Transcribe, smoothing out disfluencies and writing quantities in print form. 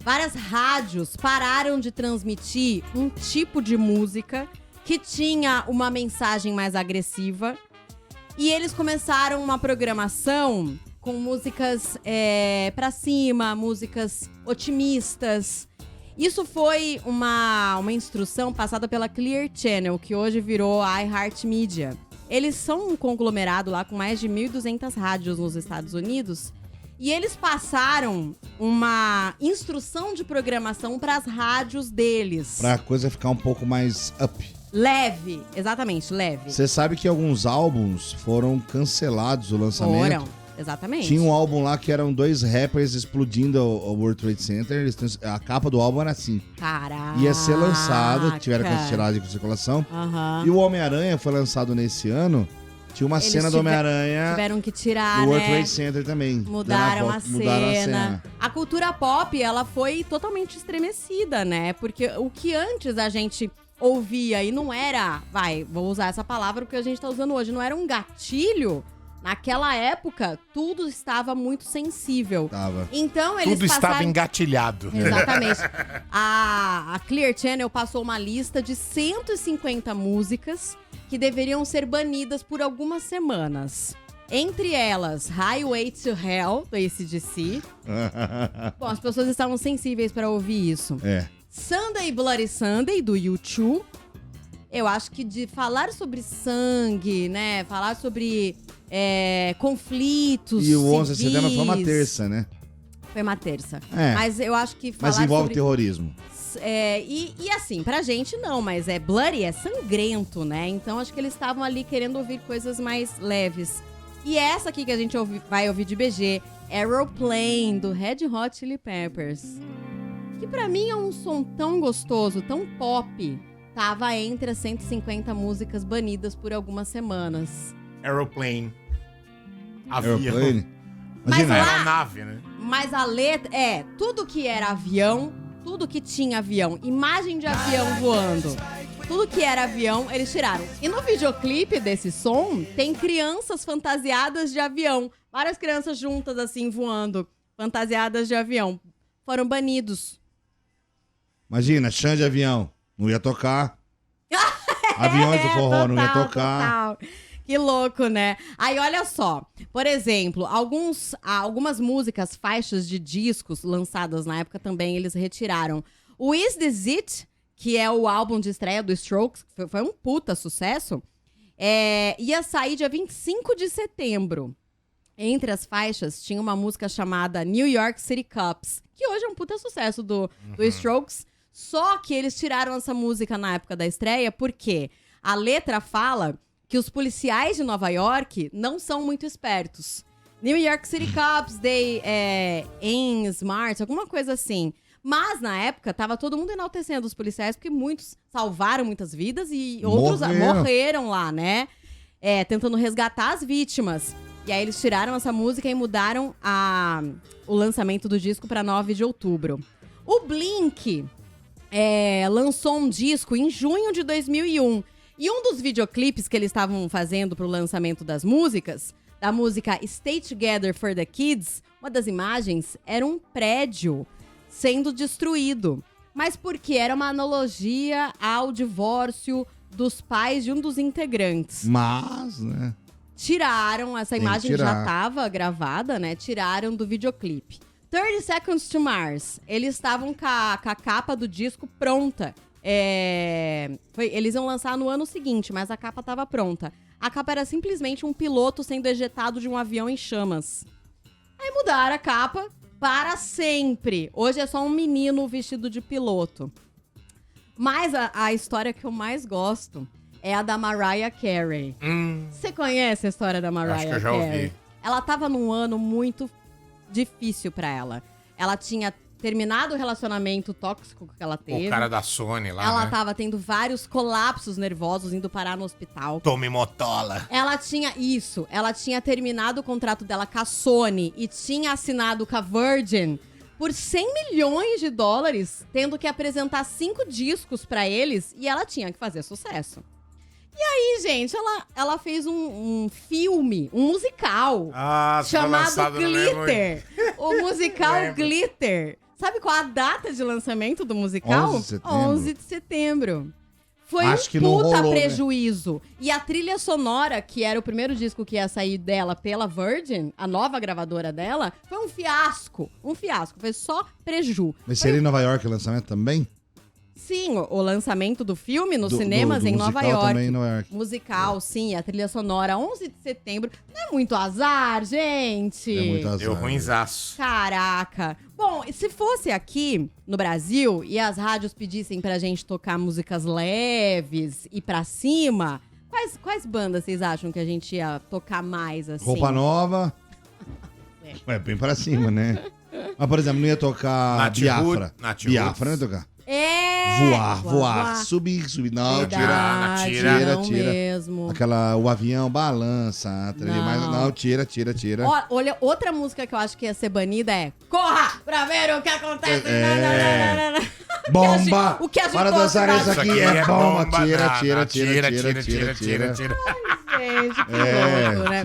várias rádios pararam de transmitir um tipo de música que tinha uma mensagem mais agressiva. E eles começaram uma programação com músicas pra cima, músicas otimistas. Isso foi uma instrução passada pela Clear Channel, que hoje virou a iHeartMedia. Eles são um conglomerado lá com mais de 1.200 rádios nos Estados Unidos. E eles passaram uma instrução de programação para as rádios deles. Pra coisa ficar um pouco mais up. Leve, exatamente, leve. Você sabe que alguns álbuns foram cancelados o lançamento? Foram, exatamente. Tinha um álbum lá que eram 2 rappers explodindo o World Trade Center. A capa do álbum era assim. Caraca. Ia ser lançado, tiveram que tirar de circulação. Uhum. E o Homem-Aranha foi lançado nesse ano. Tinha uma cena do Homem-Aranha. Tiveram que tirar, do World né? Trade Center também. Mudaram a cena. cena. A cultura pop, ela foi totalmente estremecida, né? Porque o que antes a gente ouvia e não era... vou usar essa palavra porque a gente tá usando hoje. Não era um gatilho. Naquela época, tudo estava muito sensível. Tava. Então, eles Tudo passaram... estava engatilhado. Exatamente. A Clear Channel passou uma lista de 150 músicas que deveriam ser banidas por algumas semanas. Entre elas, Highway to Hell, do AC/DC. Bom, as pessoas estavam sensíveis para ouvir isso. Sunday Bloody Sunday, do U2. Eu acho que de falar sobre sangue, né? Falar sobre conflitos E o 11 de civis, setembro foi uma terça, né? Foi uma terça. É. Mas eu acho que falar Mas envolve sobre... terrorismo. E assim, pra gente não, mas bloody, é sangrento, né? Então acho que eles estavam ali querendo ouvir coisas mais leves. E essa aqui que a gente vai ouvir de BG, Aeroplane, do Red Hot Chili Peppers. Que pra mim é um som tão gostoso, tão pop. Tava entre as 150 músicas banidas por algumas semanas. Aeroplane. Avião. Aeroplane. Mas Imagina. lá- Aeronave, né? Mas a letra tudo que era avião, tudo que tinha avião, imagem de avião voando, tudo que era avião, eles tiraram. E no videoclipe desse som, tem crianças fantasiadas de avião. Várias crianças juntas, assim, voando, fantasiadas de avião. Foram banidos. Imagina, chão de avião. Não ia tocar. Aviões do forró não ia tocar. Total. Que louco, né? Aí, olha só. Por exemplo, algumas músicas, faixas de discos lançadas na época também, eles retiraram. O Is This It, que é o álbum de estreia do Strokes, que foi um puta sucesso, ia sair dia 25 de setembro. Entre as faixas, tinha uma música chamada New York City Cops, que hoje é um puta sucesso do Strokes. Só que eles tiraram essa música na época da estreia porque a letra fala que os policiais de Nova York não são muito espertos. New York City Cops, they aim smart, alguma coisa assim. Mas, na época, tava todo mundo enaltecendo os policiais, porque muitos salvaram muitas vidas e outros morreram lá, né? Tentando resgatar as vítimas. E aí eles tiraram essa música e mudaram o lançamento do disco para 9 de outubro. O Blink lançou um disco em junho de 2001. E um dos videoclipes que eles estavam fazendo pro lançamento das músicas, da música Stay Together for the Kids, uma das imagens era um prédio sendo destruído. Mas porque era uma analogia ao divórcio dos pais de um dos integrantes. Mas, né? Tiraram, essa imagem que tirar. já estava gravada, né? Tiraram do videoclipe. 30 Seconds to Mars. Eles estavam com a capa do disco pronta. Eles iam lançar no ano seguinte, mas a capa estava pronta. A capa era simplesmente um piloto sendo ejetado de um avião em chamas. Aí mudaram a capa para sempre. Hoje é só um menino vestido de piloto. Mas a história que eu mais gosto é a da Mariah Carey. Você conhece a história da Mariah Carey? Acho que eu já ouvi. Ela tava num ano muito difícil pra ela. Ela tinha terminado o relacionamento tóxico que ela teve. O cara da Sony lá, Ela né? tava tendo vários colapsos nervosos, indo parar no hospital. Tome motola. Ela tinha terminado o contrato dela com a Sony e tinha assinado com a Virgin por 100 milhões de dólares, tendo que apresentar 5 discos pra eles, e ela tinha que fazer sucesso. E aí, gente, ela fez um filme, um musical, Ah, chamado lançado no mesmo- Glitter. O musical Lembro. Glitter. Sabe qual a data de lançamento do musical? 11 de setembro. 11 de setembro. Foi Acho que um não puta rolou, né? prejuízo. E a trilha sonora, que era o primeiro disco que ia sair dela pela Virgin, a nova gravadora dela, foi um fiasco. Um fiasco. Foi só preju. Mas seria em Nova York o lançamento também? Sim, o lançamento do filme nos Do- cinemas do em Nova musical York. também em Nova York. Musical, sim, a trilha sonora 11 de setembro. Não é muito azar, gente? É muito azar. Deu ruinzaço. Caraca. Bom, e se fosse aqui no Brasil e as rádios pedissem pra gente tocar músicas leves e pra cima, quais bandas vocês acham que a gente ia tocar mais assim? Roupa nova. É bem pra cima, né? Mas, por exemplo, não ia tocar Nath Biafra. Roots. Nath Biafra, não ia Roots. tocar. É! Voar. Subir. Não, Verdade, tira. não mesmo. Aquela, o avião balança, a trilha, Não. mas não, tira. Ó, olha, outra música que eu acho que ia ser banida é Corra pra ver o que acontece. É. Bomba! O que a gente Para dançar gosta isso da- aqui é bomba. Não, Tira. não, tira. Gente, que É, louco, né?